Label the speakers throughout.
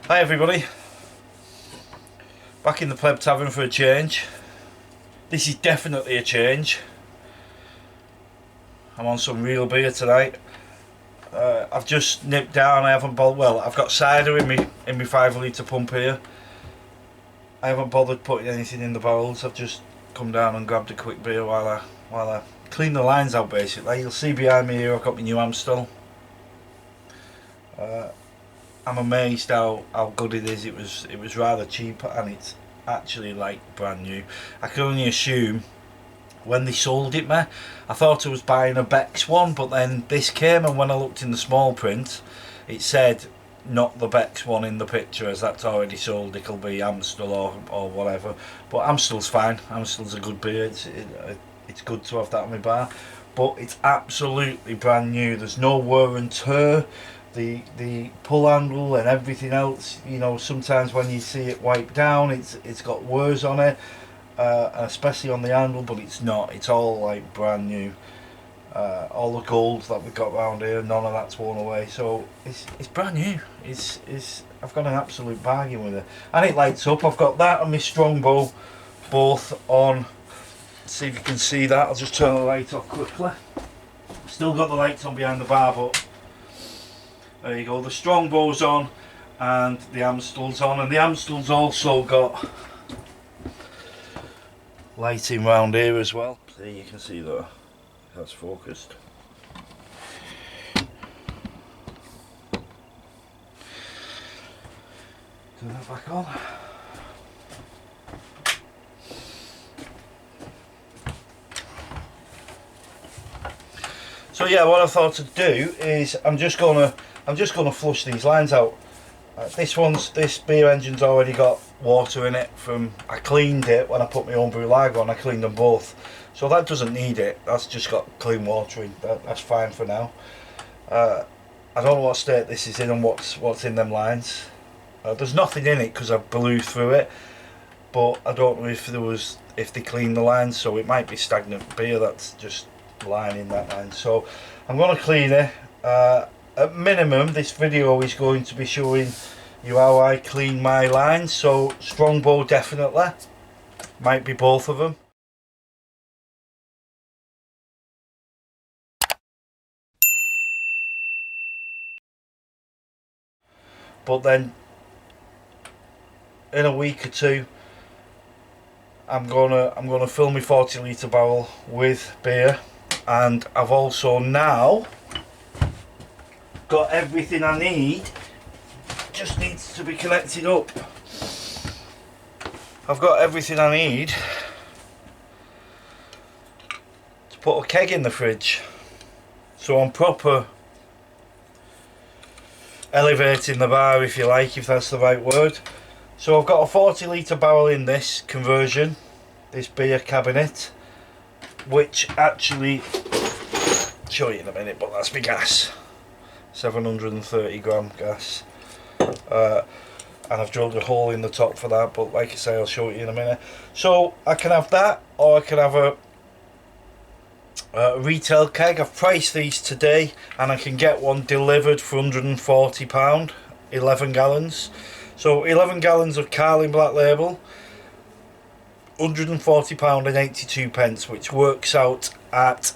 Speaker 1: Hi everybody, back in the Pleb Tavern for a change. This is definitely a change. I'm on some real beer tonight. I've just nipped down. I haven't bothered. Well, I've got cider in me 5 litre pump here. I haven't bothered putting anything in the barrels. I've just come down and grabbed a quick beer while I clean the lines out. Basically, you'll see behind me here I've got my new Amstel. I'm amazed how good it is. It was rather cheap and it's actually like brand new. I can only assume when they sold it me, I thought I was buying a Beck's one, but then this came and when I looked in the small print it said not the Beck's one in the picture, as that's already sold. It'll be Amstel or whatever, but Amstel's fine. Amstel's a good beer. It's good to have that in my bar, but it's absolutely brand new. There's no wear and tear. The pull handle and everything else, you know, sometimes when you see it wiped down it's got wears on it, especially on the handle, but it's not. It's all like brand new. All the gold that we've got around here, none of that's worn away, so it's brand new. I've got an absolute bargain with it, and it lights up. I've got that and my Strongbow both on. See if you can see that. I'll just turn the light off quickly. Still got the lights on behind the bar, but there you go, the Strongbow's on and the Amstel's on, and the Amstel's also got lighting round here as well. There you can see that, that's focused. Turn that back on. So yeah, what I thought to do is I'm just gonna flush these lines out. This beer engine's already got water in it from, I cleaned it when I put my own brew lager on. I cleaned them both, so that doesn't need it. That's just got clean water in. That's fine for now. I don't know what state this is in and what's in them lines. There's nothing in it because I've blew through it, but I don't know if they cleaned the lines, so it might be stagnant beer that's just lining that line. So I'm going to clean it. At minimum, this video is going to be showing you how I clean my lines, so Strongbow definitely, might be both of them. But then in a week or two I'm gonna fill my 40 litre barrel with beer, and I've also now got everything I need. Just needs to be connected up. I've got everything I need to put a keg in the fridge, so I'm proper elevating the bar, if you like, if that's the right word. So I've got a 40 litre barrel in this conversion, this beer cabinet, which actually, I'll show you in a minute, but that's my gas, 730 gram gas, and I've drilled a hole in the top for that, but like I say, I'll show you in a minute. So I can have that, or I can have a retail keg. I've priced these today and I can get one delivered for £140, 11 gallons. So 11 gallons of Carling Black Label, £140 and 82 pence, which works out at,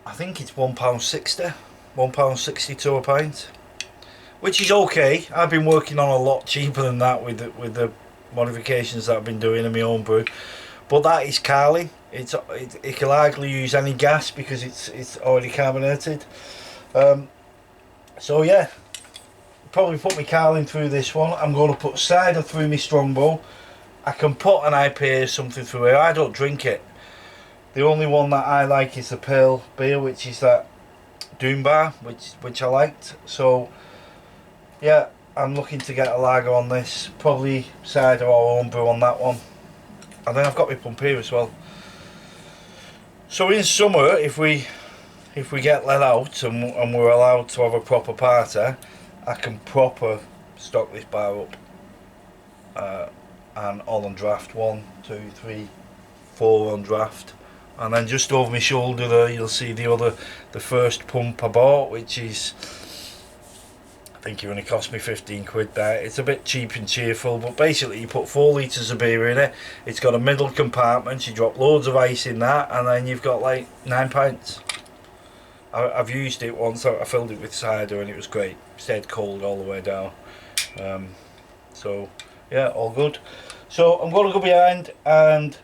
Speaker 1: I think it's £1.60, £1.62 a pint, which is okay. I've been working on a lot cheaper than that with the modifications that I've been doing in my own brew, but that is Carling. It can hardly use any gas because it's already carbonated. So yeah, probably put my Carling through this one. I'm going to put cider through my Strongbow. I can put an IPA or something through here. I don't drink it. The only one that I like is the pale beer, which is that Doom Bar, which I liked. So yeah, I'm looking to get a lager on this, probably cider or homebrew on that one, and then I've got my pump here as well. So in summer, if we get let out and we're allowed to have a proper party, I can proper stock this bar up, and all on draft, 1, 2, 3, 4 on draft, And then just over my shoulder there you'll see the first pump I bought, which is think it only cost me 15 quid there. It's a bit cheap and cheerful, but basically you put 4 litres of beer in it. It's got a middle compartment, you drop loads of ice in that, and then you've got like 9 pints. I've used it once. I filled it with cider and it was great. Stayed cold all the way down. So yeah, all good. So I'm going to go behind and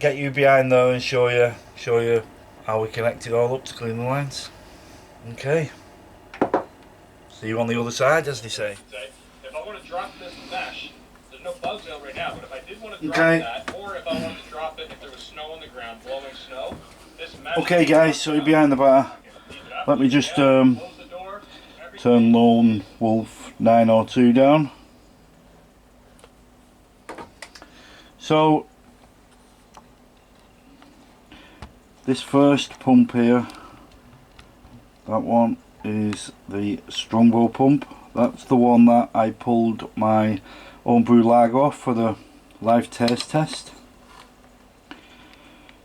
Speaker 1: get you behind there and show you how we connect it all up to clean the lines. Okay. See you on the other side, as they say.
Speaker 2: If I want to drop this mesh, there's no bugs out right now, but if I did want to drop that, or if I wanted to drop it if there was snow on the ground, blowing snow, this mesh...
Speaker 1: Okay guys, so you're behind the bar. Let me just turn Lone Wolf 902 down. So this first pump here, that one is the Strongbow pump. That's the one that I pulled my homebrew lager off for the live taste test.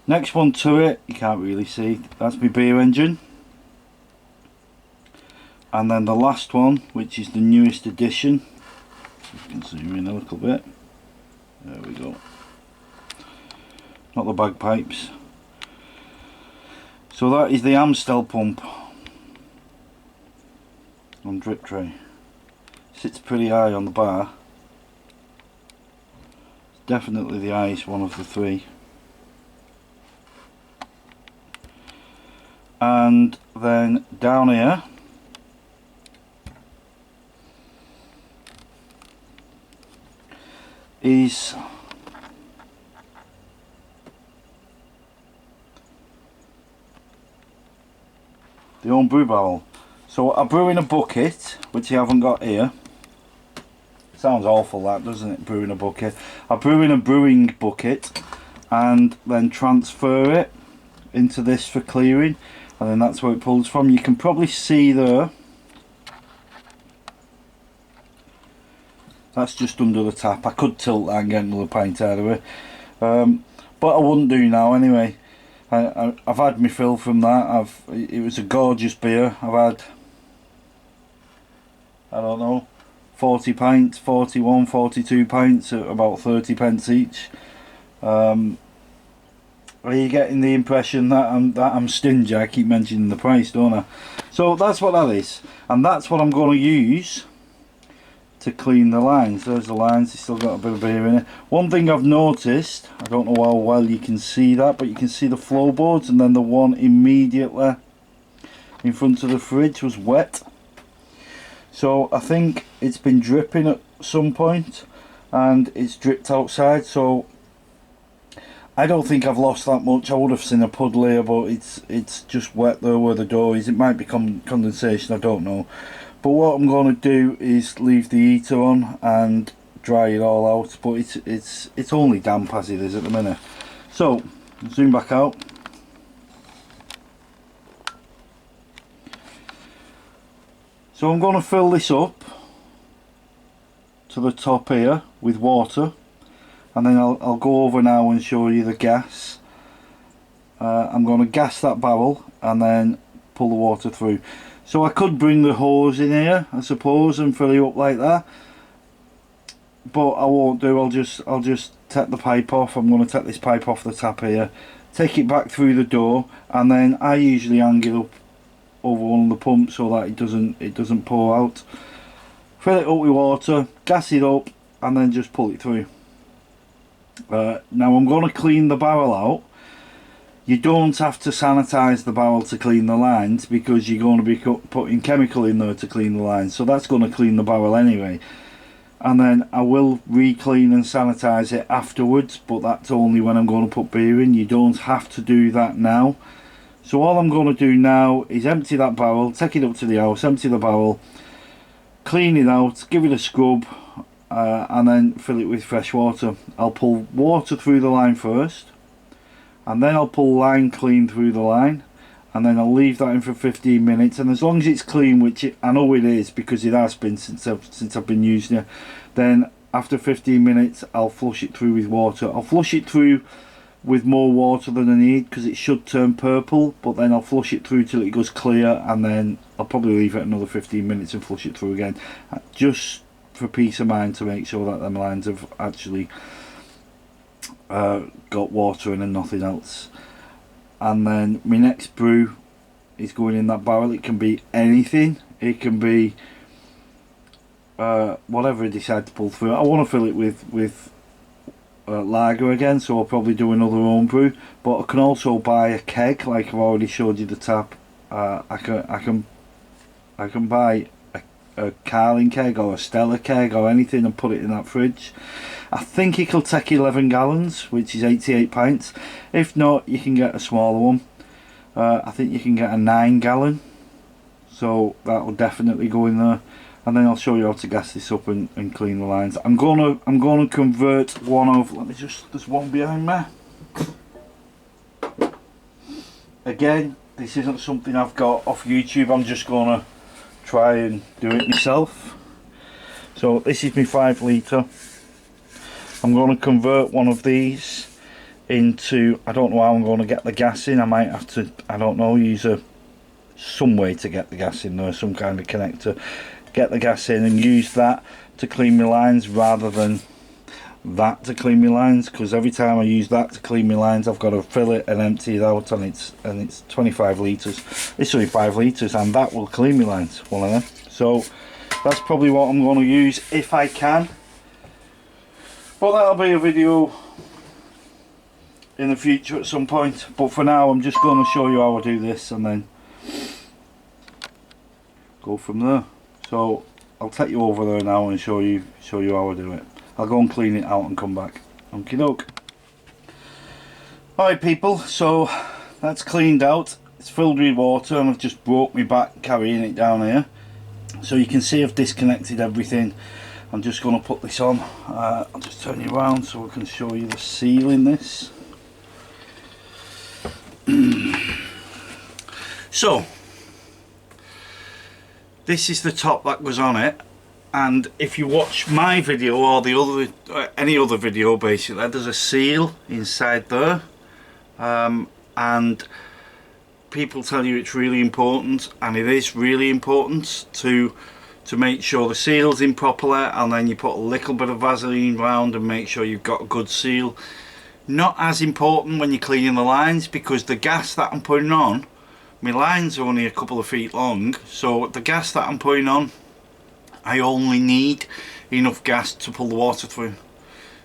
Speaker 1: Next one to it, you can't really see, that's my beer engine. And then the last one, which is the newest addition, you can zoom in a little bit, there we go, not the bagpipes. So that is the Amstel pump on drip tray. Sits pretty high on the bar. Definitely the highest one of the three. And then down here is the own brew barrel. So I brew in a bucket, which you haven't got here. Sounds awful that, doesn't it, brew in a bucket. I brew in a brewing bucket and then transfer it into this for clearing, and then that's where it pulls from. You can probably see there, that's just under the tap. I could tilt that and get another pint out of it, but I wouldn't do now anyway. I've had my fill from that. It was a gorgeous beer. I've had, I don't know, 40 pints, 41, 42 pints at about 30 pence each. Are you getting the impression that I'm stingy? I keep mentioning the price, don't I? So that's what that is, and that's what I'm going to use to clean the lines. There's the lines, it's still got a bit of beer in it. One thing I've noticed, I don't know how well you can see that, but you can see the floorboards, and then the one immediately in front of the fridge was wet. So I think it's been dripping at some point and it's dripped outside, so I don't think I've lost that much. I would have seen a puddle here, but it's just wet there where the door is. It might be condensation, I don't know. But what I'm going to do is leave the heater on and dry it all out, but it's only damp as it is at the minute. So zoom back out. So I'm going to fill this up to the top here with water, and then I'll go over now and show you the gas. I'm going to gas that barrel and then pull the water through. So I could bring the hose in here, I suppose, and fill it up like that, but I won't do. I'll just take the pipe off. I'm going to take this pipe off the tap here, take it back through the door, and then I usually hang it up over one of the pumps so that it doesn't pour out. Fill it up with water, gas it up, and then just pull it through. Now I'm going to clean the barrel out. You don't have to sanitize the barrel to clean the lines, because you're going to be putting chemical in there to clean the lines, so that's going to clean the barrel anyway. And then I will re-clean and sanitize it afterwards, but that's only when I'm going to put beer in. You don't have to do that now. So all I'm going to do now is empty that barrel, take it up to the house, empty the barrel, clean it out, give it a scrub, and then fill it with fresh water. I'll pull water through the line first, and then I'll pull line clean through the line, and then I'll leave that in for 15 minutes, and as long as it's clean, which I know it is because it has been since I've been using it, then after 15 minutes I'll flush it through with water. I'll flush it through with more water than I need, because it should turn purple, but then I'll flush it through till it goes clear, and then I'll probably leave it another 15 minutes and flush it through again, just for peace of mind, to make sure that them lines have actually got water in and nothing else. And then my next brew is going in that barrel. It can be anything, it can be whatever I decide to pull through. I want to fill it with lager again, so I'll probably do another home brew, but I can also buy a keg, like I've already showed you the tap. I can buy a Carling keg or a Stella keg or anything and put it in that fridge. I think it'll take 11 gallons, which is 88 pints. If not, you can get a smaller one. I think you can get a 9 gallon, so that will definitely go in there. And then I'll show you how to gas this up and clean the lines. I'm gonna convert one of, there's one behind me. Again, this isn't something I've got off YouTube, I'm just gonna try and do it myself. So this is my 5 litre. I'm gonna convert one of these into, I don't know how I'm gonna get the gas in. I might have to, I don't know, use some way to get the gas in there, some kind of connector. Get the gas in and use that to clean my lines rather than that to clean my lines, because every time I use that to clean my lines I've got to fill it and empty it out, and it's 25 litres. It's only 5 litres and that will clean my lines, one of them. So that's probably what I'm going to use if I can, but that'll be a video in the future at some point. But for now I'm just going to show you how I do this and then go from there. So I'll take you over there now and show you how I do it. I'll go and clean it out and come back. Okie doke. Alright people, so that's cleaned out. It's filled with water and I've just broke my back carrying it down here. So you can see I've disconnected everything. I'm just going to put this on. I'll just turn you around so I can show you the seal in this. So this is the top that goes on it, and if you watch my video or the other any other video, basically there's a seal inside there, and people tell you it's really important, and it is really important to make sure the seal's in properly, and then you put a little bit of Vaseline round and make sure you've got a good seal. Not as important when you're cleaning the lines, because the gas that I'm putting on, my lines are only a couple of feet long, so the gas that I'm putting on, I only need enough gas to pull the water through.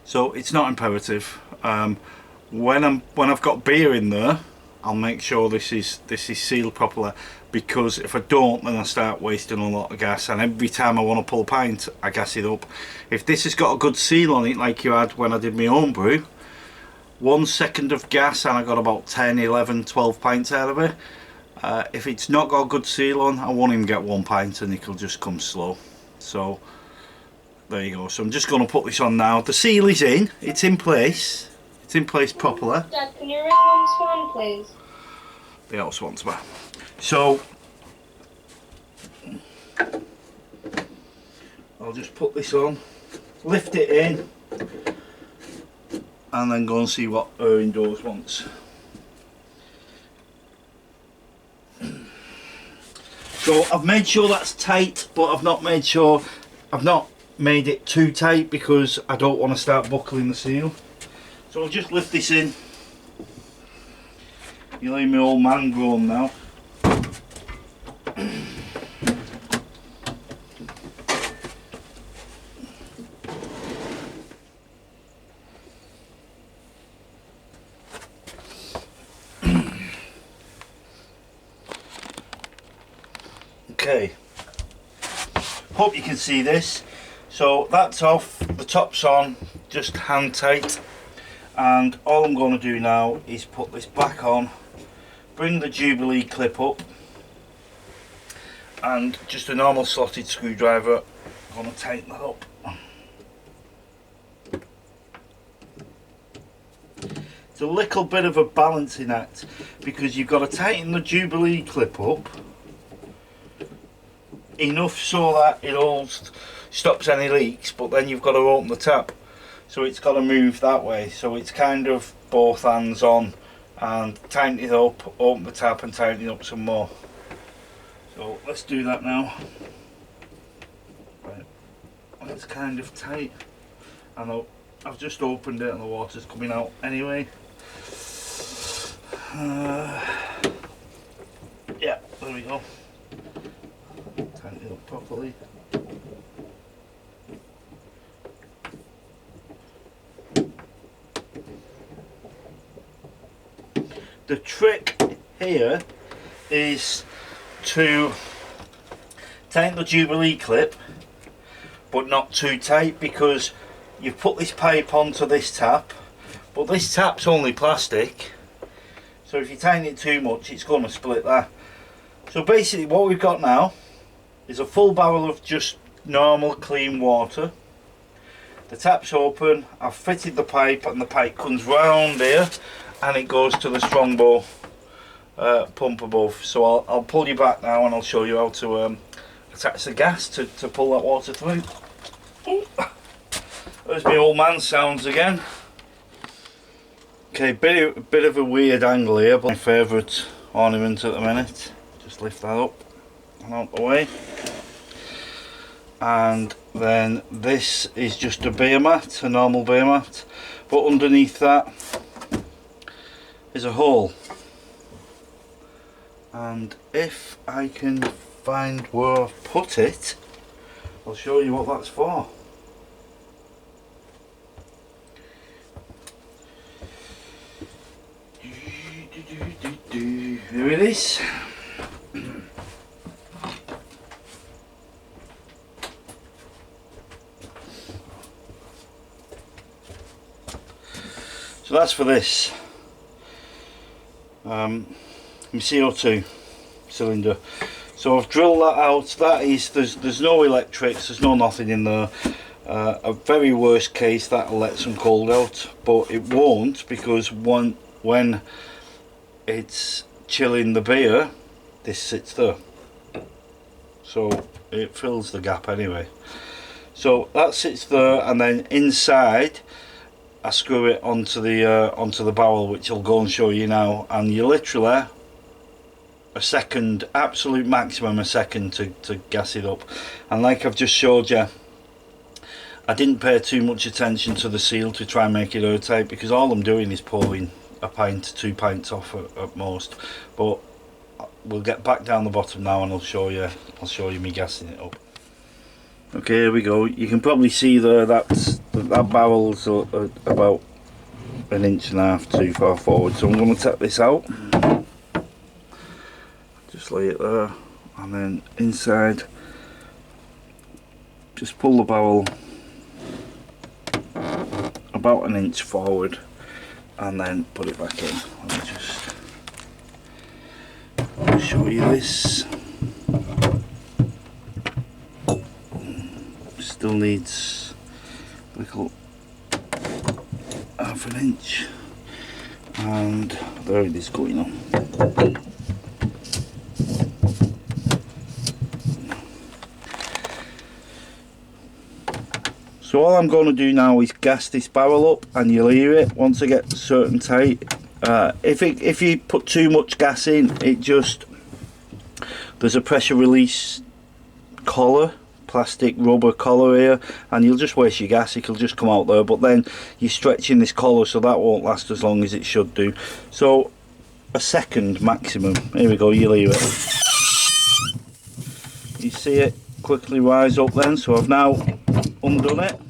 Speaker 1: So it's not imperative. When I've got beer in there, I'll make sure this is sealed properly, because if I don't, then I start wasting a lot of gas, and every time I want to pull a pint I gas it up. If this has got a good seal on it, like you had when I did my own brew, 1 second of gas and I got about 10, 11, 12 pints out of it. If it's not got a good seal on, I won't even get 1 pint and it'll just come slow. So there you go. So I'm just going to put this on now. The seal is in, it's in place. It's in place properly.
Speaker 3: Dad, can you ring Mum Swan, please?
Speaker 1: The house swans back. So I'll just put this on, lift it in, and then go and see what her indoors wants. So I've made sure that's tight, but I've not made it too tight because I don't want to start buckling the seal. So I'll just lift this in. You'll hear my old man groan now. Okay, hope you can see this. So that's off, the top's on, just hand tight, and all I'm going to do now is put this back on, bring the Jubilee clip up, and just a normal slotted screwdriver, I'm going to tighten that up. It's a little bit of a balancing act, because you've got to tighten the Jubilee clip up enough so that it all stops any leaks, but then you've got to open the tap, so it's got to move that way, so it's kind of both hands on and tighten it up, open the tap and tighten it up some more. So let's do that now. Right. It's kind of tight. I know I've just opened it and the water's coming out anyway. Yeah, there we go. Tighten it up properly. The trick here is to tighten the Jubilee clip, but not too tight, because you've put this pipe onto this tap, but this tap's only plastic, so if you tighten it too much it's going to split that. So basically what we've got now is a full barrel of just normal clean water. The tap's open, I've fitted the pipe and the pipe comes round here and it goes to the strongbow pump above. So I'll pull you back now and I'll show you how to attach the gas to pull that water through. Ooh. There's my old man sounds again. Okay, bit of a weird angle here, but my favourite ornament at the minute. Just lift that up and out the way. And then this is just a beer mat, a normal beer mat, but underneath that is a hole. And if I can find where I've put it, I'll show you what that's for. Here it is. So that's for this. My CO2 cylinder. So I've drilled that out. That is, there's no electrics, there's no nothing in there. A very worst case that'll let some cold out, but it won't, because when it's chilling the beer, this sits there, so it fills the gap anyway. So that sits there, and then inside I screw it onto the barrel, which I'll go and show you now, and you literally a second, absolute maximum a second to gas it up. And like I've just showed you, I didn't pay too much attention to the seal to try and make it airtight, because all I'm doing is pouring a pint to 2 pints off at most. But we'll get back down the bottom now and I'll show you me gassing it up. Okay, here we go. You can probably see there that barrel's about 1.5 inches too far forward, so I'm going to take this out, just lay it there, and then inside just pull the barrel about 1 inch forward and then put it back in. Let me just show you this. Still needs a little 1/2 inch, and there it is going on. So all I'm going to do now is gas this barrel up, and you'll hear it once I get certain tight. If you put too much gas in, there's a pressure release collar, plastic rubber collar here, and you'll just waste your gas. It'll just come out there, but then you're stretching this collar, so that won't last as long as it should do. So a second maximum. Here we go, you'll hear it. You see it quickly rise up then, so I've now undone it.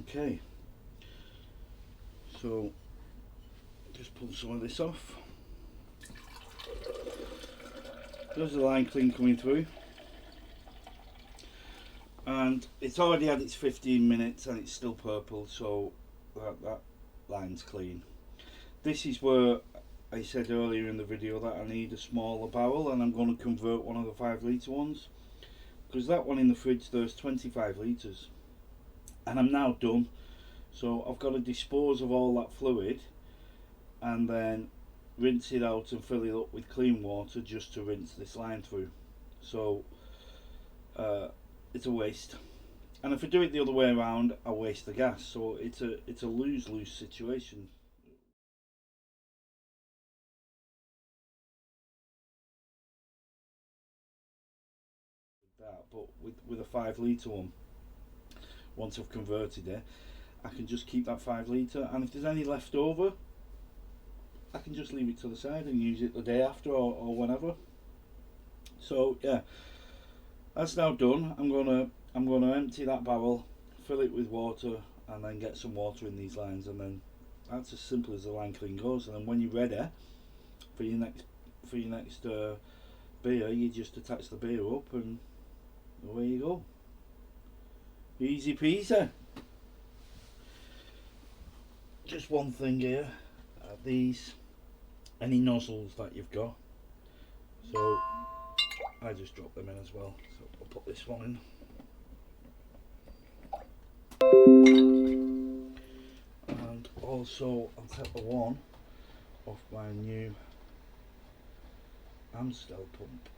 Speaker 1: Okay, so just pull some of this off. There's the line clean coming through, and it's already had its 15 minutes and it's still purple, so that line's clean. This is where I said earlier in the video that I need a smaller barrel, and I'm going to convert one of the 5 litre ones, because that one in the fridge there's 25 litres. And I'm now done, so I've got to dispose of all that fluid and then rinse it out and fill it up with clean water just to rinse this line through. So it's a waste. And if I do it the other way around, I waste the gas. So it's a lose-lose situation. That, but with a 5 litre one, once I've converted it, I can just keep that 5 litre, and if there's any left over, I can just leave it to the side and use it the day after or whenever. So yeah, that's now done. I'm gonna empty that barrel, fill it with water, and then get some water in these lines, and then that's as simple as the line clean goes. And then when you're ready for your next beer, you just attach the beer up and away you go. Easy peasy. Just one thing here, these, any nozzles that you've got, so I just drop them in as well. So I'll put this one in, and also I'll take the one off my new Amstel pump.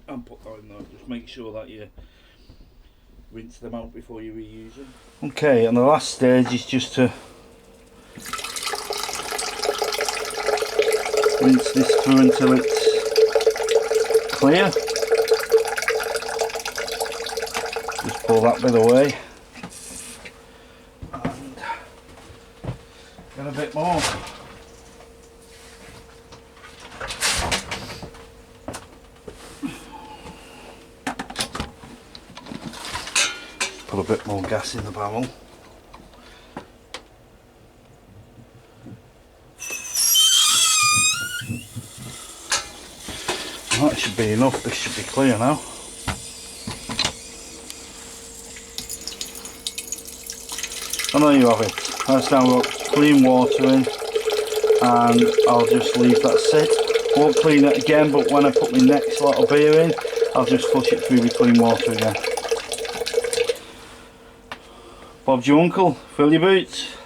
Speaker 1: And put that in there. Just make sure that you rinse them out before you reuse them. Okay, and the last stage is just to rinse this through until it's clear. Just pull that bit away and get a bit more. Put a bit more gas in the barrel. That should be enough. This should be clear now. And there you have it. That's now got clean water in, and I'll just leave that sit. Won't clean it again, but when I put my next lot of beer in, I'll just flush it through with clean water again. Bob's your uncle, fill your boots.